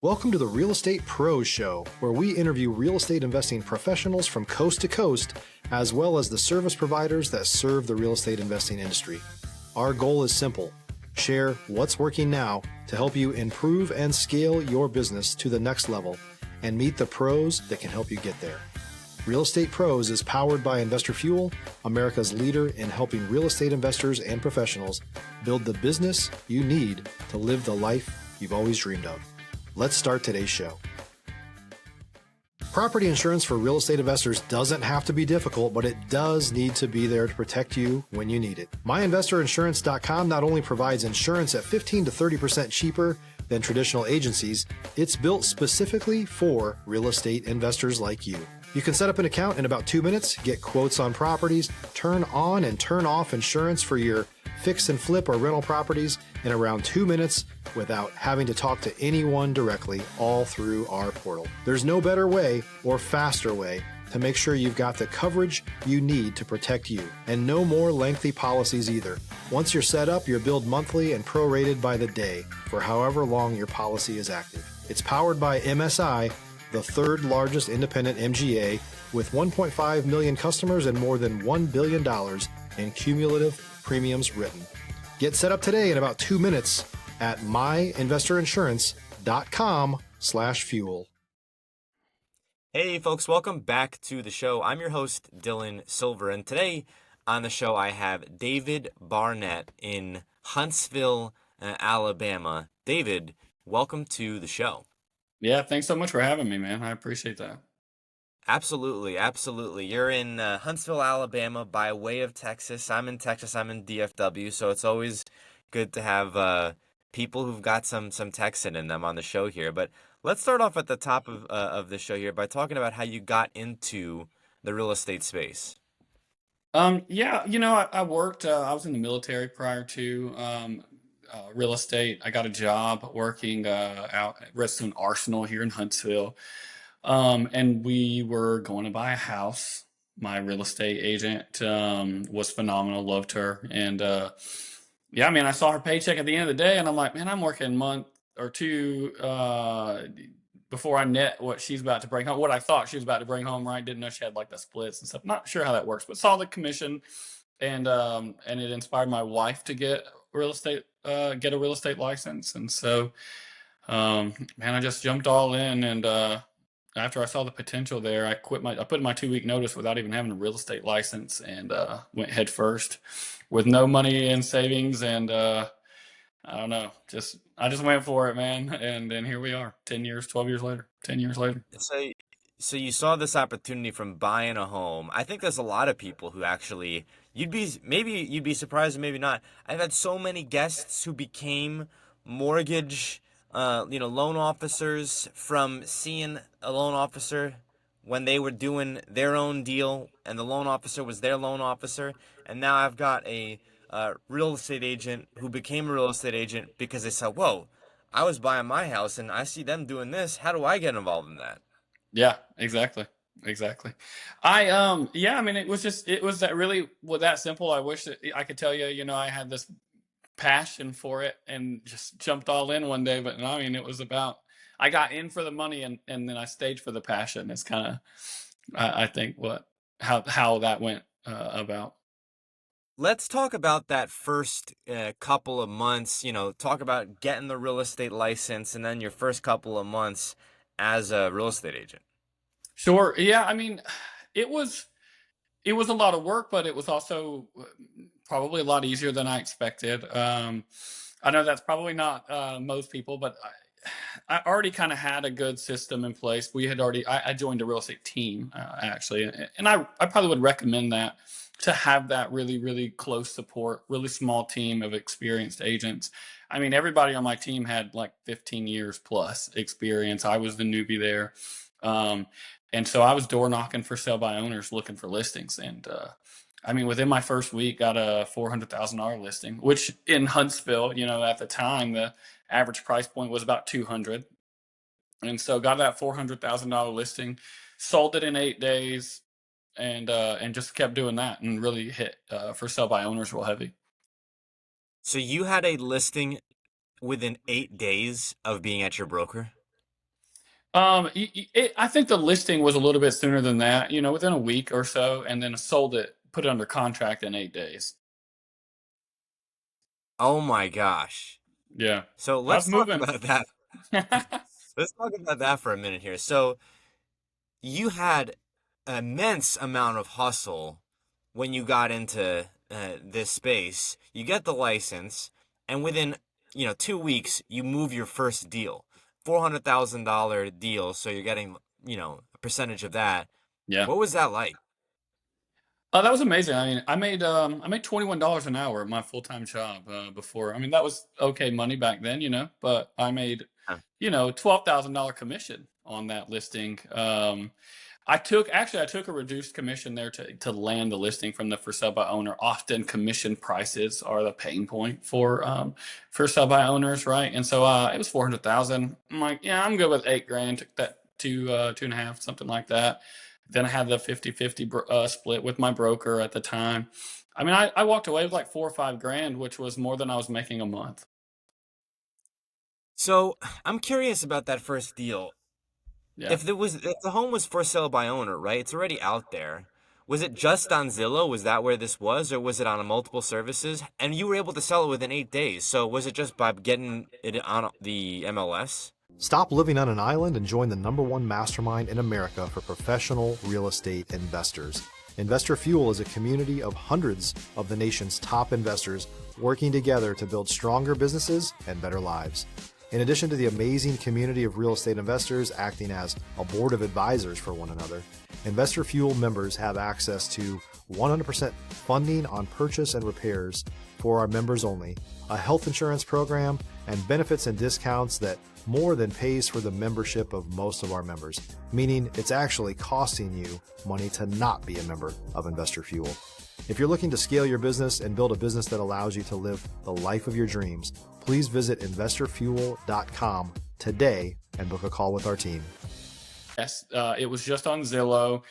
Welcome to the Real Estate Pros Show, where we interview real estate investing professionals from coast to coast, as well as the service providers that serve the real estate investing industry. Our goal is simple: share what's working now to help you improve and scale your business to the next level and meet the pros that can help you get there. Real Estate Pros is powered by Investor Fuel, America's leader in helping real estate investors and professionals build the business you need to live the life you've always dreamed of. Let's start today's show. Property insurance for real estate investors doesn't have to be difficult, but it does need to be there to protect you when you need it. MyInvestorInsurance.com not only provides insurance at 15 to 30% cheaper than traditional agencies, it's built specifically for real estate investors like you. You can set up an account in about 2 minutes, get quotes on properties, turn on and turn off insurance for your fix and flip or rental properties in around 2 minutes without having to talk to anyone directly, all through our portal. There's no better way or faster way to make sure you've got the coverage you need to protect you, and no more lengthy policies either. Once you're set up, you're billed monthly and prorated by the day for however long your policy is active. It's powered by MSI, the third largest independent MGA, with 1.5 million customers and more than $1 billion in cumulative premiums written. Get set up today in about 2 minutes at myinvestorinsurance.com/fuel. Hey folks, welcome back to the show. I'm your host, Dylan Silver, and today on the show I have David Barnett in Huntsville, Alabama. David, welcome to the show. Yeah, thanks so much for having me, man. I appreciate that. Absolutely, absolutely. You're in Huntsville, Alabama by way of Texas. I'm in Texas, I'm in DFW, so it's always good to have people who've got some Texan in them on the show here. But let's start off at the top of the show here by talking about how you got into the real estate space. Yeah, I worked. I was in the military prior to real estate. I got a job working out at Redstone Arsenal here in Huntsville, and we were going to buy a house. My real estate agent was phenomenal. Loved her, and yeah, I mean, I saw her paycheck at the end of the day, and I'm like, man, I'm working a month or two before I net what she's about to bring home. What I thought she was about to bring home, right? Didn't know she had like the splits and stuff. Not sure how that works, but saw the commission, and it inspired my wife to get a real estate license, and so man, I just jumped all in, and after I saw the potential there, I put in my 2 week notice without even having a real estate license, and went head first with no money in savings, and I don't know, I just went for it, man, and then here we are, 10 years, 12 years later, 10 years later. So you saw this opportunity from buying a home. I think there's a lot of people who actually you'd be surprised and maybe not. I've had so many guests who became mortgage loan officers from seeing a loan officer when they were doing their own deal and the loan officer was their loan officer. And now I've got a real estate agent who became a real estate agent because they said, whoa, I was buying my house and I see them doing this. How do I get involved in that? Yeah, exactly. Exactly. Yeah, I mean, it was that really that simple. I wish that I could tell you, I had this passion for it and just jumped all in one day. But no, I mean, it was about, I got in for the money, and then I stayed for the passion. It's kind of, I think how that went about. Let's talk about that first couple of months, talk about getting the real estate license and then your first couple of months as a real estate agent. Sure. Yeah. I mean, it was a lot of work, but it was also probably a lot easier than I expected. I know that's probably not most people, but I already kind of had a good system in place. I joined a real estate team actually, and I probably would recommend that, to have that really, really close support, really small team of experienced agents. I mean, everybody on my team had like 15 years plus experience. I was the newbie there. And so I was door knocking for sale by owners looking for listings. And I mean, within my first week, got a $400,000 listing, which in Huntsville, at the time, the average price point was about 200. And so got that $400,000 listing, sold it in 8 days, and just kept doing that, and really hit for sale by owners real heavy. So you had a listing within 8 days of being at your broker? I think the listing was a little bit sooner than that, within a week or so, and then sold it, put it under contract in 8 days. Oh my gosh. Yeah, So I was let's talk moving. about that. Let's talk about that for a minute here. So you had immense amount of hustle when you got into this space. You get the license, and within 2 weeks, you move your first deal, $400,000 deal. So you're getting a percentage of that. Yeah. What was that like? That was amazing. I mean, I made $21 an hour at my full time job before. I mean, that was okay money back then, but I made $12,000 commission on that listing. I took a reduced commission there to land the listing from the for sale by owner. Often commission prices are the pain point for sale by owners, right? And so it was 400,000. I'm like, yeah, I'm good with 8 grand. Took that to 2.5, something like that. Then I had the 50-50 split with my broker at the time. I mean, I walked away with like 4 or 5 grand, which was more than I was making a month. So I'm curious about that first deal. Yeah. If the home was for sale by owner, right? It's already out there. Was it just on Zillow? Was that where this was, or was it on multiple services? And you were able to sell it within 8 days. So was it just by getting it on the MLS? Stop living on an island and join the #1 mastermind in America for professional real estate investors. Investor Fuel is a community of hundreds of the nation's top investors working together to build stronger businesses and better lives. In addition to the amazing community of real estate investors acting as a board of advisors for one another, Investor Fuel members have access to 100% funding on purchase and repairs for our members only, a health insurance program, and benefits and discounts that more than pays for the membership of most of our members, meaning it's actually costing you money to not be a member of Investor Fuel. If you're looking to scale your business and build a business that allows you to live the life of your dreams, please visit investorfuel.com today and book a call with our team. Yes, it was just on Zillow.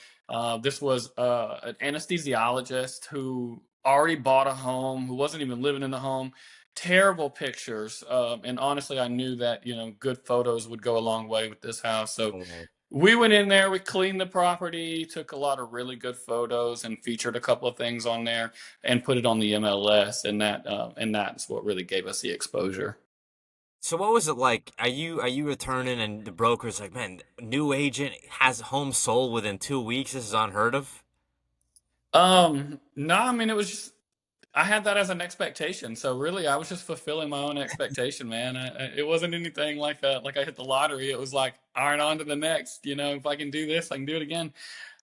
This was an anesthesiologist who already bought a home, who wasn't even living in the home. Terrible pictures, and honestly, I knew that good photos would go a long way with this house. So Mhm. we went in there, we cleaned the property, took a lot of really good photos, and featured a couple of things on there, and put it on the MLS, and that's what really gave us the exposure. So what was it like? Are you returning and the broker's like, man, new agent has home sold within 2 weeks? This is unheard of. No, I mean it was just I had that as an expectation. So really, I was just fulfilling my own expectation, man. It wasn't anything like I hit the lottery. It was like, all right, on to the next. If I can do this, I can do it again.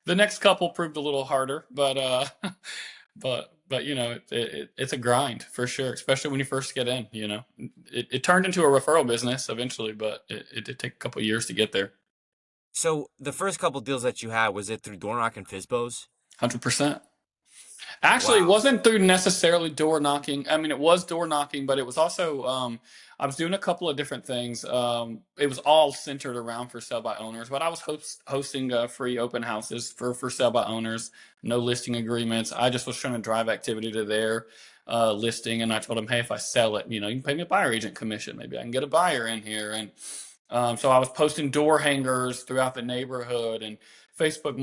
The next couple proved a little harder, but but it's a grind for sure, especially when you first get in. It turned into a referral business eventually, but it did take a couple of years to get there. So the first couple deals that you had, was it through door knock and Fizbos? 100%. Actually, it Wow. wasn't through necessarily door knocking. I mean, it was door knocking, but it was also I was doing a couple of different things. It was all centered around for sale by owners, but I was hosting free open houses for sale by owners. No listing agreements. I just was trying to drive activity to their listing, and I told them, hey, if I sell it, you can pay me a buyer agent commission. Maybe I can get a buyer in here, and so I was posting door hangers throughout the neighborhood and Facebook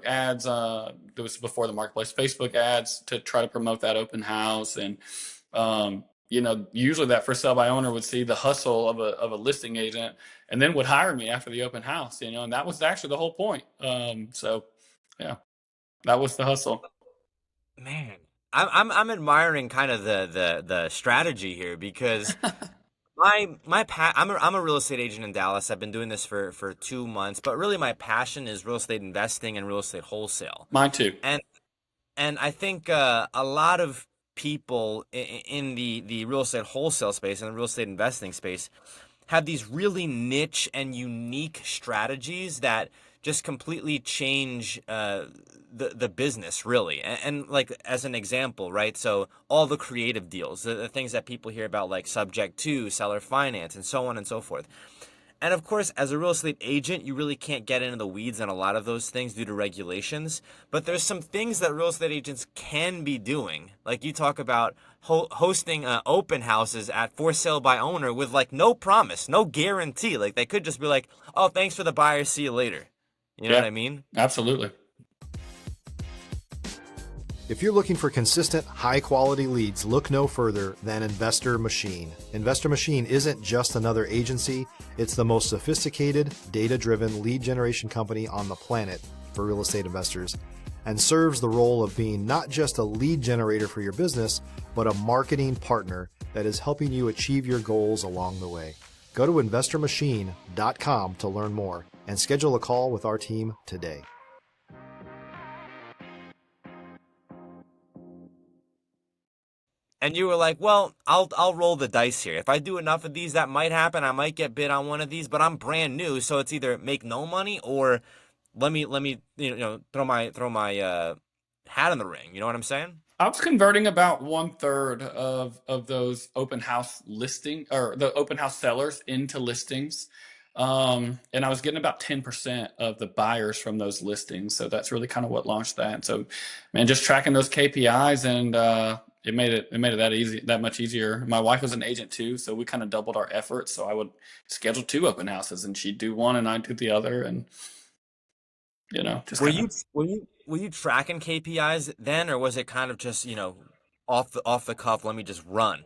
ads. It was before the marketplace. Facebook ads to try to promote that open house, and usually that for sale by owner would see the hustle of a listing agent, and then would hire me after the open house. And that was actually the whole point. So yeah, that was the hustle. Man, I'm admiring kind of the strategy here because I'm a real estate agent in Dallas. I've been doing this for 2 months, but really my passion is real estate investing and real estate wholesale. Mine too. And and I think a lot of people in the real estate wholesale space and the real estate investing space have these really niche and unique strategies that just completely change the business really. And like as an example, right? So all the creative deals, the things that people hear about, like subject to seller finance and so on and so forth. And of course, as a real estate agent, you really can't get into the weeds on a lot of those things due to regulations. But there's some things that real estate agents can be doing. Like you talk about hosting open houses at for sale by owner with like no promise, no guarantee. Like they could just be like, oh, thanks for the buyer. See you later. You know what Yeah, I mean? absolutely. If you're looking for consistent, high-quality leads, look no further than Investor Machine. Investor Machine isn't just another agency, it's the most sophisticated, data-driven lead generation company on the planet for real estate investors, and serves the role of being not just a lead generator for your business, but a marketing partner that is helping you achieve your goals along the way. Go to investormachine.com to learn more and schedule a call with our team today. And you were like, well, I'll roll the dice here. If I do enough of these, that might happen. I might get bid on one of these, but I'm brand new, so it's either make no money or let me throw my hat in the ring. You know what I'm saying? I was converting about 1/3 of those open house listing or the open house sellers into listings. And I was getting about 10% of the buyers from those listings. So that's really kind of what launched that. So, man, just tracking those KPIs and it made it that much easier. My wife was an agent too, so we kind of doubled our efforts. So I would schedule 2 open houses and she'd do one and I'd do the other, and just Were kind you of. were you tracking KPIs then, or was it kind of just off the cuff? Let me just run.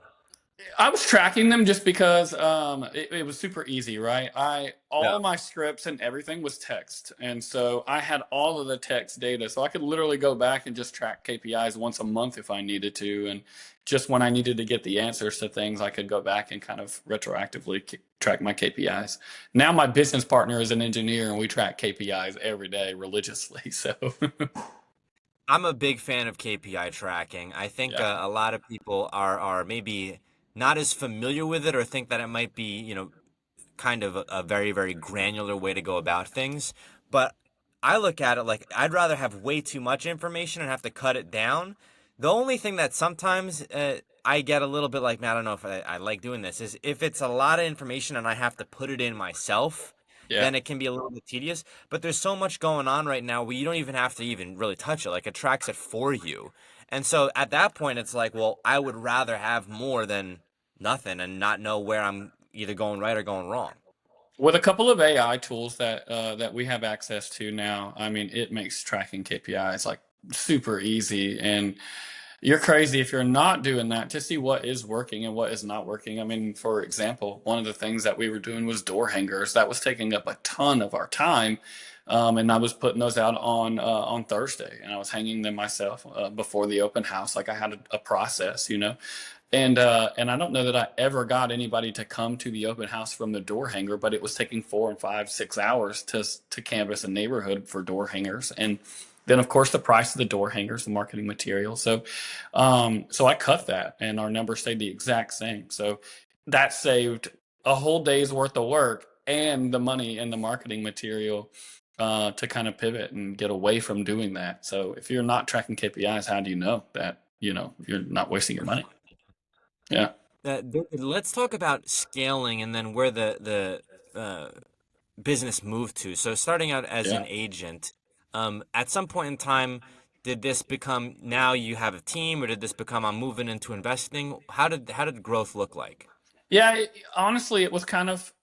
I was tracking them just because it was super easy, right? Yeah. All my scripts and everything was text, and so I had all of the text data, so I could literally go back and just track KPIs once a month if I needed to, and just when I needed to get the answers to things, I could go back and kind of retroactively track my KPIs. Now my business partner is an engineer, and we track KPIs every day religiously. So I'm a big fan of KPI tracking. I think yeah, a lot of people are maybe not as familiar with it or think that it might be, kind of a very, very granular way to go about things. But I look at it like I'd rather have way too much information and have to cut it down. The only thing that sometimes I get a little bit like, man, I don't know if I like doing this, is if it's a lot of information and I have to put it in myself, yeah. then it can be a little bit tedious. But there's so much going on right now where you don't even have to even really touch it. Like it tracks it for you. And so at that point, it's like, well, I would rather have more than nothing and not know where I'm either going right or going wrong. With a couple of AI tools that we have access to now, I mean, it makes tracking KPIs like super easy. And you're crazy if you're not doing that to see what is working and what is not working. I mean, for example, one of the things that we were doing was door hangers. That was taking up a ton of our time. And I was putting those out on Thursday, and I was hanging them myself before the open house. Like I had a process, and I don't know that I ever got anybody to come to the open house from the door hanger, but it was taking 4 and 5, 6 hours to canvass a neighborhood for door hangers, and then of course the price of the door hangers, the marketing material. So I cut that, and our numbers stayed the exact same. So that saved a whole day's worth of work and the money and the marketing material to kind of pivot and get away from doing that. So if you're not tracking KPIs, how do you know that you're not wasting your money? Yeah. Let's talk about scaling and then where the business moved to. So starting out as Yeah. an agent, at some point in time, did this become now you have a team, or did this become I'm moving into investing? How did growth look like? Yeah, honestly, it was kind of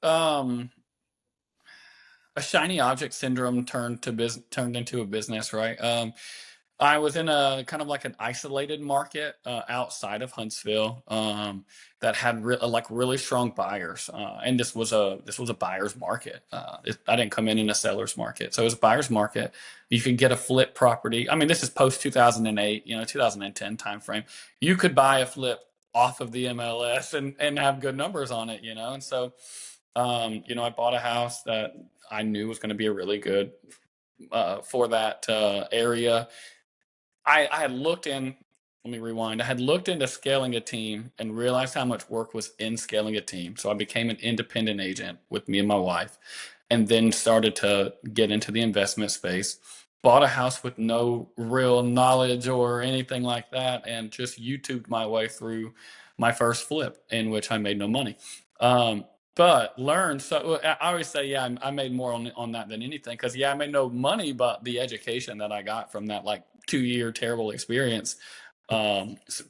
a shiny object syndrome turned into a business, right? I was in a kind of like an isolated market outside of Huntsville that had like really strong buyers, and this was a buyer's market. I didn't come in a seller's market, so it was a buyer's market. You could get a flip property. I mean, this is post 2008, 2010 timeframe. You could buy a flip off of the MLS and have good numbers on it, and so I bought a house that I knew was going to be a really good for that area. I had looked in, let me rewind. I had looked into scaling a team and realized how much work was in scaling a team. So I became an independent agent with me and my wife, and then started to get into the investment space. Bought a house with no real knowledge or anything like that, and just YouTubed my way through my first flip, in which I made no money. Um, but learned. So I always say, yeah, I made more on that than anything. Cause yeah, I made no money, but the education that I got from that like 2 year terrible experience,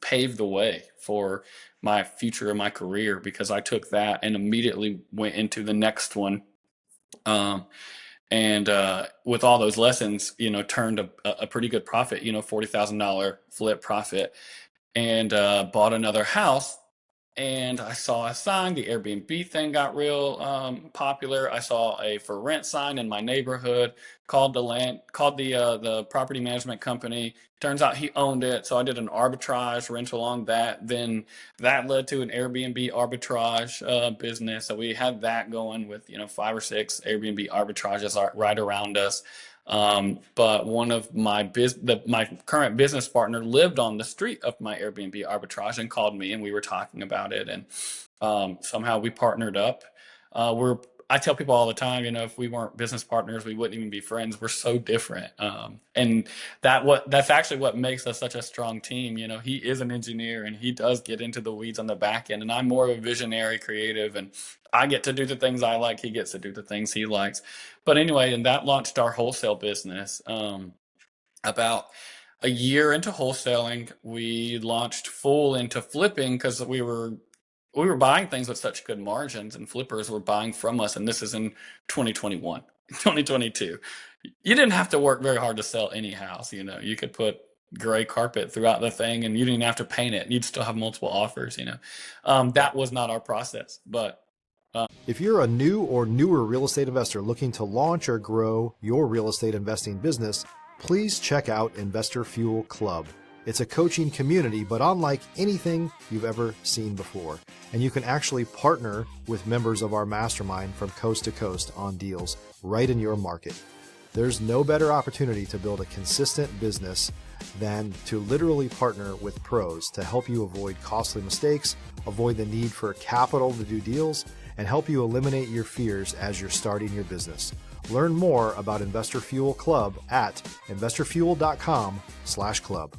paved the way for my future and my career, because I took that and immediately went into the next one. Um, and with all those lessons, turned a pretty good profit, $40,000 flip profit, and bought another house. And I saw a sign. The Airbnb thing got real popular. I saw a for rent sign in my neighborhood. Called the property management company. Turns out he owned it, so I did an arbitrage rental on that. Then that led to an Airbnb arbitrage business. So we had that going with 5 or 6 Airbnb arbitrages right around us. But one of my current business partner lived on the street of my Airbnb arbitrage and called me, and we were talking about it, and somehow we partnered up. I tell people all the time, if we weren't business partners, we wouldn't even be friends. We're so different, and that's actually what makes us such a strong team. He is an engineer and he does get into the weeds on the back end, and I'm more of a visionary, creative, and I get to do the things I like. He gets to do the things he likes. But anyway, and that launched our wholesale business. About a year into wholesaling, we launched full into flipping because we were buying things with such good margins, and flippers were buying from us. And this is in 2021, 2022. You didn't have to work very hard to sell any house. You could put gray carpet throughout the thing, and you didn't even have to paint it. You'd still have multiple offers. That was not our process, but. If you're a new or newer real estate investor looking to launch or grow your real estate investing business, please check out Investor Fuel Club. It's a coaching community, but unlike anything you've ever seen before. And you can actually partner with members of our mastermind from coast to coast on deals right in your market. There's no better opportunity to build a consistent business than to literally partner with pros to help you avoid costly mistakes, avoid the need for capital to do deals, and help you eliminate your fears as you're starting your business. Learn more about Investor Fuel Club at investorfuel.com/club.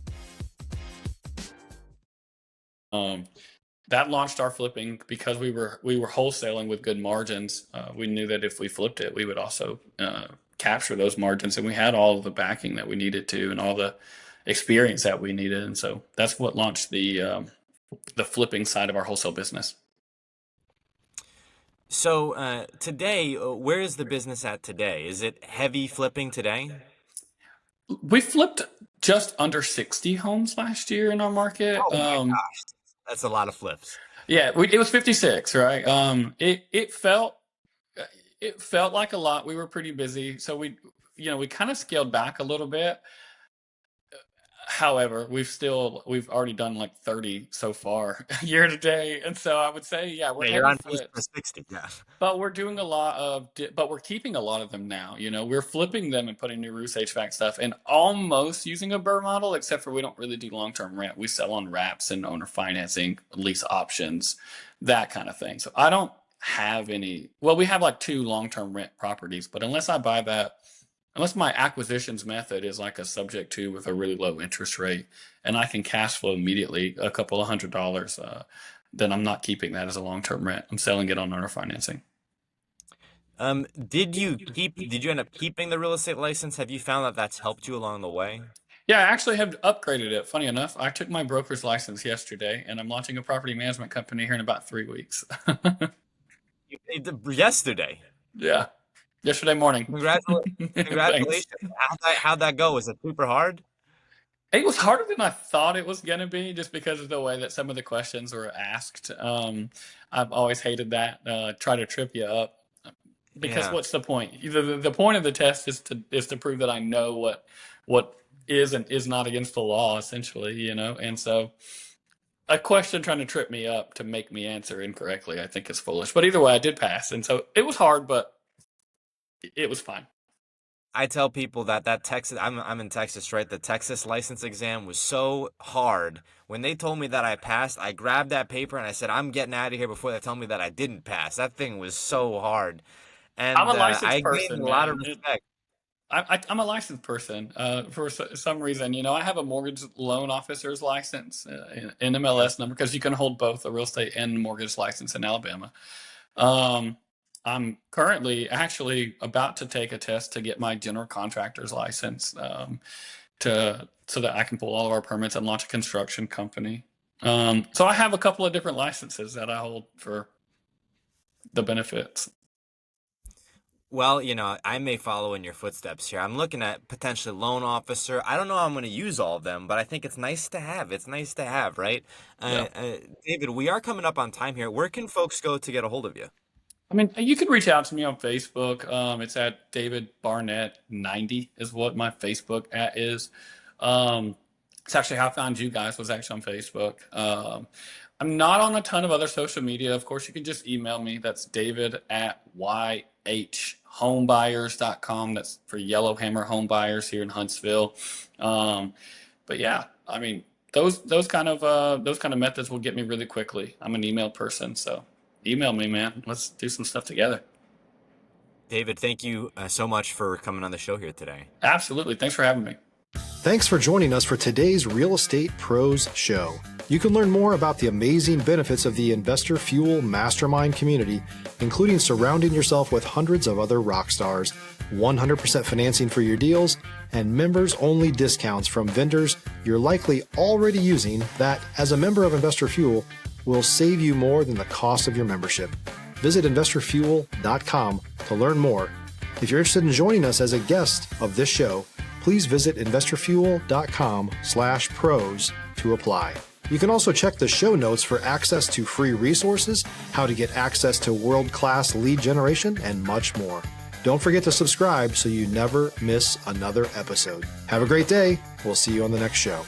That launched our flipping because we were wholesaling with good margins. We knew that if we flipped it, we would also capture those margins, and we had all of the backing that we needed to, and all the experience that we needed. And so that's what launched the flipping side of our wholesale business. So today, where is the business at today? Is it heavy flipping today? We flipped just under 60 homes last year in our market. Oh my gosh, that's a lot of flips. Yeah, it was 56, right? It felt like a lot. We were pretty busy, so we kind of scaled back a little bit. However, we've already done like 30 so far year to date, and so I would say, yeah, we're You're on heavy pace for flips. 60. Yeah. But we're doing a lot but we're keeping a lot of them now. We're flipping them and putting new roof HVAC stuff, and almost using a BRRRR model, except for we don't really do long-term rent. We sell on wraps and owner financing, lease options, that kind of thing. So I don't have any. Well, we have like 2 long-term rent properties, but unless my acquisitions method is like a subject to with a really low interest rate, and I can cash flow immediately a couple of $100, then I'm not keeping that as a long-term rent. I'm selling it on owner financing. Did you end up keeping the real estate license? Have you found that that's helped you along the way? Yeah, I actually have upgraded it. Funny enough, I took my broker's license yesterday, and I'm launching a property management company here in about 3 weeks. Yesterday. Yeah, yesterday morning. Congratulations. How'd that go? Was it super hard? It was harder than I thought it was going to be, just because of the way that some of the questions were asked. I've always hated that. Try to trip you up. Because what's the point? The point of the test is to prove that I know what is and is not against the law, essentially, And so a question trying to trip me up to make me answer incorrectly, I think, is foolish. But either way, I did pass, and so it was hard, but it was fine. I tell people that Texas, I'm in Texas, right? The Texas license exam was so hard. When they told me that I passed, I grabbed that paper and I said, I'm getting out of here before they tell me that I didn't pass. That thing was so hard. And I'm a licensed I person, gained a lot of respect. I'm a licensed person for some reason. I have a mortgage loan officer's license, an MLS number, because you can hold both a real estate and mortgage license in Alabama. I'm currently actually about to take a test to get my general contractor's license, so that I can pull all of our permits and launch a construction company. So I have a couple of different licenses that I hold for the benefits. Well, I may follow in your footsteps here. I'm looking at potentially loan officer. I don't know how I'm going to use all of them, but I think it's nice to have. It's nice to have, right? Yeah. David, we are coming up on time here. Where can folks go to get a hold of you? I mean, you can reach out to me on Facebook. It's at David Barnett 90 is what my Facebook at is. It's actually how I found you guys, was actually on Facebook. I'm not on a ton of other social media. Of course, you can just email me. That's David at yhomebuyers.com. That's for Yellowhammer Home Buyers here in Huntsville. But yeah, I mean, those kind of methods will get me really quickly. I'm an email person, so email me, man. Let's do some stuff together. David, thank you so much for coming on the show here today. Absolutely. Thanks for having me. Thanks for joining us for today's Real Estate Pros Show. You can learn more about the amazing benefits of the Investor Fuel Mastermind community, including surrounding yourself with hundreds of other rock stars, 100% financing for your deals, and members-only discounts from vendors you're likely already using that, as a member of Investor Fuel, will save you more than the cost of your membership. Visit investorfuel.com to learn more. If you're interested in joining us as a guest of this show, please visit investorfuel.com/pros to apply. You can also check the show notes for access to free resources, how to get access to world-class lead generation, and much more. Don't forget to subscribe so you never miss another episode. Have a great day. We'll see you on the next show.